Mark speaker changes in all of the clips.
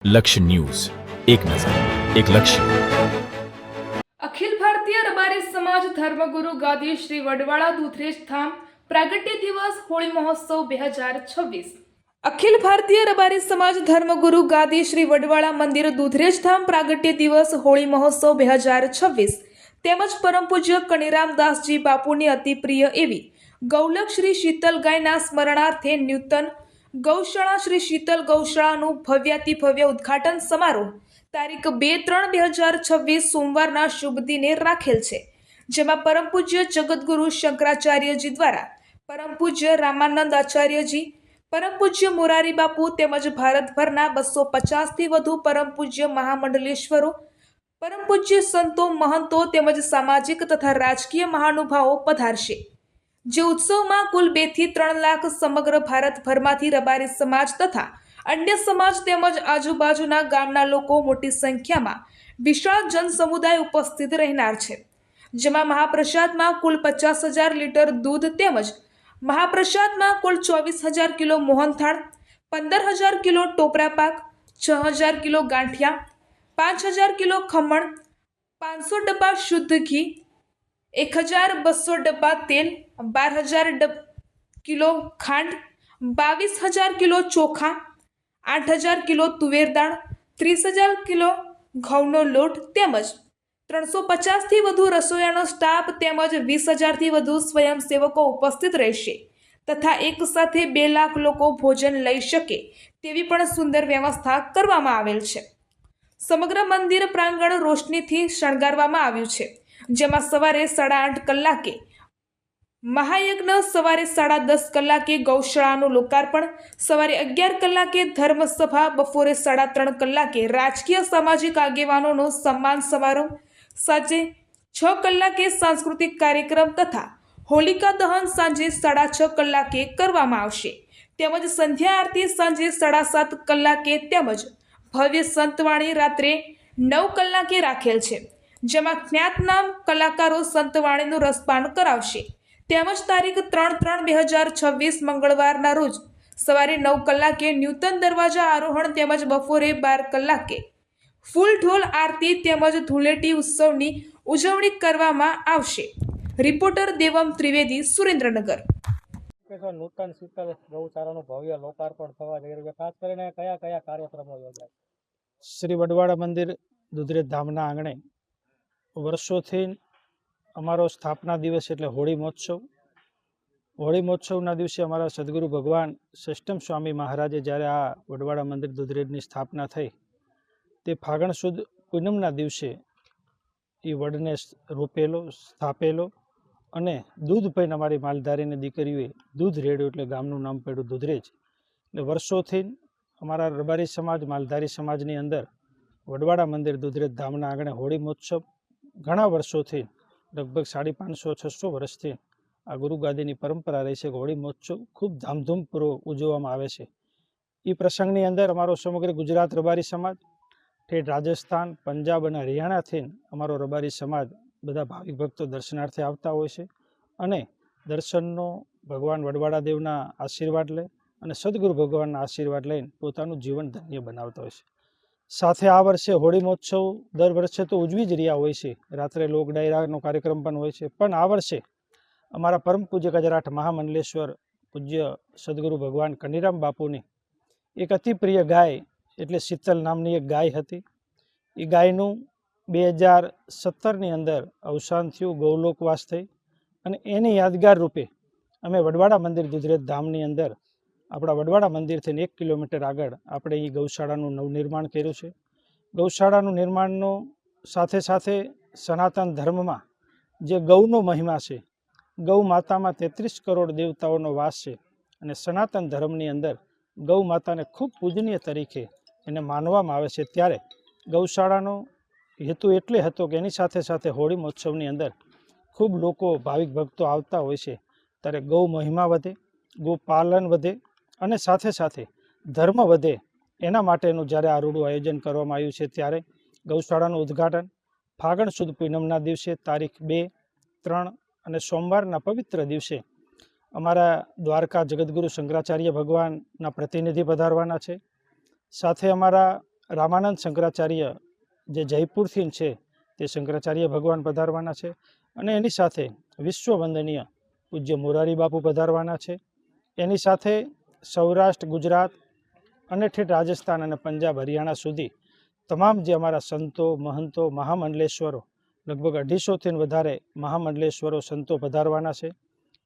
Speaker 1: લક્ષ્ય ન્યૂઝ, એક નજર, એક લક્ષ્ય.
Speaker 2: અખિલ ભારતીય રબારી સમાજ ધર્મગુરુ ગાદી શ્રી વડવાળા દુધરેજ ધામ પ્રાગટ્ય દિવસ હોળી મહોત્સવ 2026. અખિલ ભારતીય રબારી સમાજ ધર્મગુરુ ગાદી શ્રી વડવાળા મંદિર દુધરેજ ધામ પ્રાગટ્ય દિવસ હોળી મહોત્સવ 2026 તેમજ પરમ પૂજ્ય કનીરામદાસજી બાપુની અતિ પ્રિય એવી ગૌલક શ્રી શીતલ ગાયના સ્મરણાર્થે નૂતન ગૌશાળા શ્રી શીતલ ગૌશાળાનું ભવ્યાતિભવ્ય ઉદ્ઘાટન સમારોહ તારીખ 2-3-2026 સોમવારના શુભ દિને રાખેલ છે, જેમાં પરમ પૂજ્ય જગતગુરુ શંકરાચાર્યજી દ્વારા પરમ પૂજ્ય રામાનંદ આચાર્યજી, પરમ પૂજ્ય મોરારી બાપુ તેમજ ભારતભરના 250થી વધુ પરમ પૂજ્ય મહામંડલેશ્વરો, પરમ પૂજ્ય સંતો, મહંતો તેમજ સામાજિક તથા રાજકીય મહાનુભાવો પધારશે. જે ઉત્સવમાં કુલ 2 થી 3 લાખ સમગ્ર ભારતભરમાંથી રબારી સમાજ તથા અન્ય સમાજ તેમજ આજુબાજુના ગામના લોકો મોટી સંખ્યામાં વિશાળ જનસમુદાય ઉપસ્થિત રહેનાર છે, જેમાં મહાપ્રસાદમાં કુલ 50,000 લીટર દૂધ તેમજ મહાપ્રસાદમાં કુલ 24,000 કિલો મોહનથાળ, 15,000 કિલો ટોપરા પાક, 6,000 કિલો ગાંઠિયા, 5,000 કિલો ખમણ, 500 ડબ્બા શુદ્ધ ઘી, 1,200 ડબ્બા તેલ, 12,000 કિલો ખાંડ, 22,000 કિલો ચોખા, 8,000 કિલો તુવેર દાળ, 30,000 કિલો ઘઉંનો લોટ તેમજ 350થી વધુ રસોઈયાનો સ્ટાફ તેમજ 20,000થી વધુ સ્વયંસેવકો ઉપસ્થિત રહેશે તથા એક સાથે 2 લાખ લોકો ભોજન લઈ શકે તેવી પણ સુંદર વ્યવસ્થા કરવામાં આવેલ છે. સમગ્ર મંદિર પ્રાંગણ રોશનીથી શણગારવામાં આવ્યું છે, જેમાં સવારે 8:30 કલાકે મહાયજ્ઞ, સવારે 10:30 કલાકે ગૌશાળાનું લોકાર્પણ, સવારે 11 કલાકે ધર્મસભા, બપોરે 3:30 કલાકે રાજકીય સામાજિક આગેવાનોનો સન્માન સમારોહ, સાંજે 6 કલાકે સાંસ્કૃતિક કાર્યક્રમ તથા હોલિકા દહન સાંજે 6:30 કલાકે કરવામાં આવશે તેમજ સંધ્યા આરતી સાંજે 7:30 કલાકે તેમજ ભવ્ય સંતવાણી રાત્રે 9 કલાકે રાખેલ છે, જેમાં ખ્યાતનામ કલાકારો સંતવાણીનું રસપાન કરાવશે તેમજ તારીખ 3-3-2026 મંગળવારના રોજ સવારે 9 કલાકે નૂતન દરવાજા આરોહણ તેમજ બપોરે 12 કલાકે ફૂલ ઢોલ આરતી તેમજ ધૂળેટી ઉત્સવની ઉજવણી કરવામાં આવશે. રિપોર્ટર દેવમ ત્રિવેદી, સુરેન્દ્રનગર.
Speaker 3: નૂતન શીતલ ગૌશાળાનું ભવ્ય લોકાર્પણ થવા જઈ રહ્યું છે. ખાસ કરીને કયા કયા કાર્યક્રમો યોજાય? શ્રી વડવાડા મંદિર દુધરેજ ધામના આંગણે વર્ષોથી અમારો સ્થાપના દિવસ એટલે હોળી મહોત્સવ. હોળી મહોત્સવના દિવસે અમારા સદગુરુ ભગવાન ષષ્ઠમ સ્વામી મહારાજે જ્યારે આ વડવાડા મંદિર દુધરેજની સ્થાપના થઈ તે ફાગણ સુદ પૂનમના દિવસે એ વડને રોપેલો, સ્થાપેલો અને દૂધ પૈન અમારી માલધારીની દીકરીઓએ દૂધ રેડ્યું એટલે ગામનું નામ પડ્યું દુધરેજ. એટલે વર્ષોથી અમારા રબારી સમાજ, માલધારી સમાજની અંદર વડવાડા મંદિર દુધરેજ ધામના આંગણે હોળી મહોત્સવ ઘણા વર્ષોથી લગભગ 550-600 વર્ષથી આ ગુરુગાદીની પરંપરા રહી છે કે હોળી મહોત્સવ ખૂબ ધામધૂમપૂર્વક ઉજવવામાં આવે છે. એ પ્રસંગની અંદર અમારો સમગ્ર ગુજરાત રબારી સમાજ, ઠેઠ રાજસ્થાન, પંજાબ અને હરિયાણાથી અમારો રબારી સમાજ બધા ભાવિક ભક્તો દર્શનાર્થે આવતા હોય છે અને દર્શનનો ભગવાન વડવાડા દેવના આશીર્વાદ લે અને સદગુરુ ભગવાનના આશીર્વાદ લઈને પોતાનું જીવન ધન્ય બનાવતા હોય છે. સાથે આ વર્ષે હોળી મહોત્સવ દર વર્ષે તો ઉજવી જ રહ્યા હોય છે, રાત્રે લોક ડાયરાનો કાર્યક્રમ પણ હોય છે, પણ આ વર્ષે અમારા પરમ પૂજ્ય ગજરાઠ મહામંડલેશ્વર પૂજ્ય સદગુરુ ભગવાન કનીરામ બાપુની એક અતિ પ્રિય ગાય એટલે શીતલ નામની એક ગાય હતી. એ ગાયનું 2017ની અંદર અવસાન થયું, ગૌલોકવાસ થઈ અને એની યાદગાર રૂપે અમે વડવાડા મંદિર દુધરેજ ધામની અંદર આપણા વડવાડા મંદિરથી 1 કિલોમીટર આગળ આપણે એ ગૌશાળાનું નવનિર્માણ કર્યું છે. ગૌશાળાનું નિર્માણનો સાથે સાથે સનાતન ધર્મમાં જે ગૌનો મહિમા છે, ગૌ માતામાં 33 કરોડ દેવતાઓનો વાસ છે અને સનાતન ધર્મની અંદર ગૌ માતાને ખૂબ પૂજનીય તરીકે એને માનવામાં આવે છે. ત્યારે ગૌશાળાનો હેતુ એટલે હતો કે એની સાથે સાથે હોળી મહોત્સવની અંદર ખૂબ લોકો, ભાવિક ભક્તો આવતા હોય છે, ત્યારે ગૌ મહિમા વધે, ગૌ પાલન વધે અને સાથે સાથે ધર્મ વધે એના માટેનું જ્યારે આ રૂડું આયોજન કરવામાં આવ્યું છે. ત્યારે ગૌશાળાનું ઉદ્ઘાટન ફાગણ સુદ પૂનમના દિવસે તારીખ 2-3 અને સોમવારના પવિત્ર દિવસે અમારા દ્વારકા જગતગુરુ શંકરાચાર્ય ભગવાનના પ્રતિનિધિ પધારવાના છે. સાથે અમારા રામાનંદ શંકરાચાર્ય જે જયપુરથી છે તે શંકરાચાર્ય ભગવાન પધારવાના છે અને એની સાથે વિશ્વવંદનીય પૂજ્ય મોરારી બાપુ પધારવાના છે. એની સાથે સૌરાષ્ટ્ર, ગુજરાત અને ઠેઠ રાજસ્થાન અને પંજાબ, હરિયાણા સુધી તમામ જે અમારા સંતો, મહંતો, મહામંડલેશ્વરો, લગભગ 250થી વધારે મહામંડલેશ્વરો સંતો પધારવાના છે.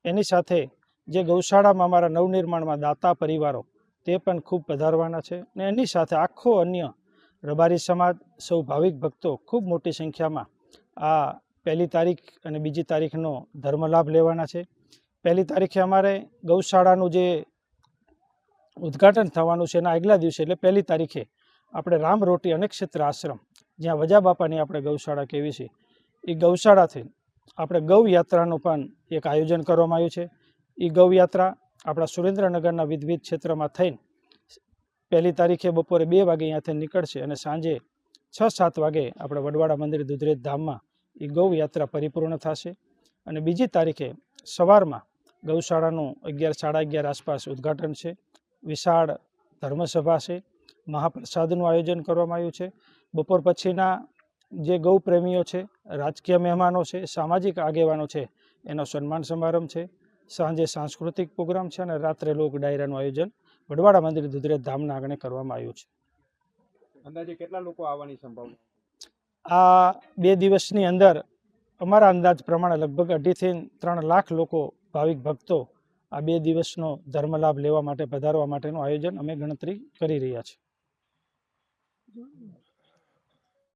Speaker 3: એની સાથે જે ગૌશાળામાં અમારા નવનિર્માણમાં દાતા પરિવારો તે પણ ખૂબ પધારવાના છે. અને એની સાથે આખો અન્ય રબારી સમાજ, સૌ ભાવિક ભક્તો ખૂબ મોટી સંખ્યામાં આ 1 તારીખ અને 2 તારીખનો ધર્મલાભ લેવાના છે. 1 તારીખે અમારે ગૌશાળાનું જે ઉદ્ઘાટન થવાનું છે એના આગલા દિવસે એટલે 1 તારીખે આપણે રામરોટી અનેક્ષેત્ર આશ્રમ, જ્યાં વજા બાપાની આપણે ગૌશાળા કહેવી છે, એ ગૌશાળાથી આપણે ગૌ યાત્રાનું પણ એક આયોજન કરવામાં આવ્યું છે. એ ગૌ યાત્રા આપણા સુરેન્દ્રનગરના વિવિધ ક્ષેત્રમાં થઈને 1 તારીખે બપોરે 2 વાગે અહીંયાથી નીકળશે અને સાંજે 6-7 વાગે આપણે વડવાડા મંદિર દુધરેજ ધામમાં એ ગૌ યાત્રા પરિપૂર્ણ થશે. અને 2 તારીખે સવારમાં ગૌશાળાનું 11-11:30 આસપાસ ઉદ્ઘાટન છે. વિશાળ ધર્મસભા છે. મહાપ્રસાદનું આયોજન કરવામાં આવ્યું છે. બપોર પછીના જે ગૌ પ્રેમીઓ છે, રાજકીય મહેમાનો છે, સામાજિક આગેવાનો છે, એનો સન્માન સમારંભ છે. સાંજે સાંસ્કૃતિક પ્રોગ્રામ છે અને રાત્રે લોક ડાયરાનું આયોજન વડવાડા મંદિર દુધરેજ ધામના આંગણે કરવામાં આવ્યું છે.
Speaker 4: અંદાજે કેટલા લોકો આવવાની સંભાવના?
Speaker 3: આ 2 દિવસની અંદર અમારા અંદાજ પ્રમાણે લગભગ 2.5 થી 3 લાખ લોકો, ભાવિક ભક્તો આ 2 દિવસનો ધર્મલાભ લેવા માટે પધારવા માટેનું આયોજન અમે ગણતરી કરી રહ્યા છીએ.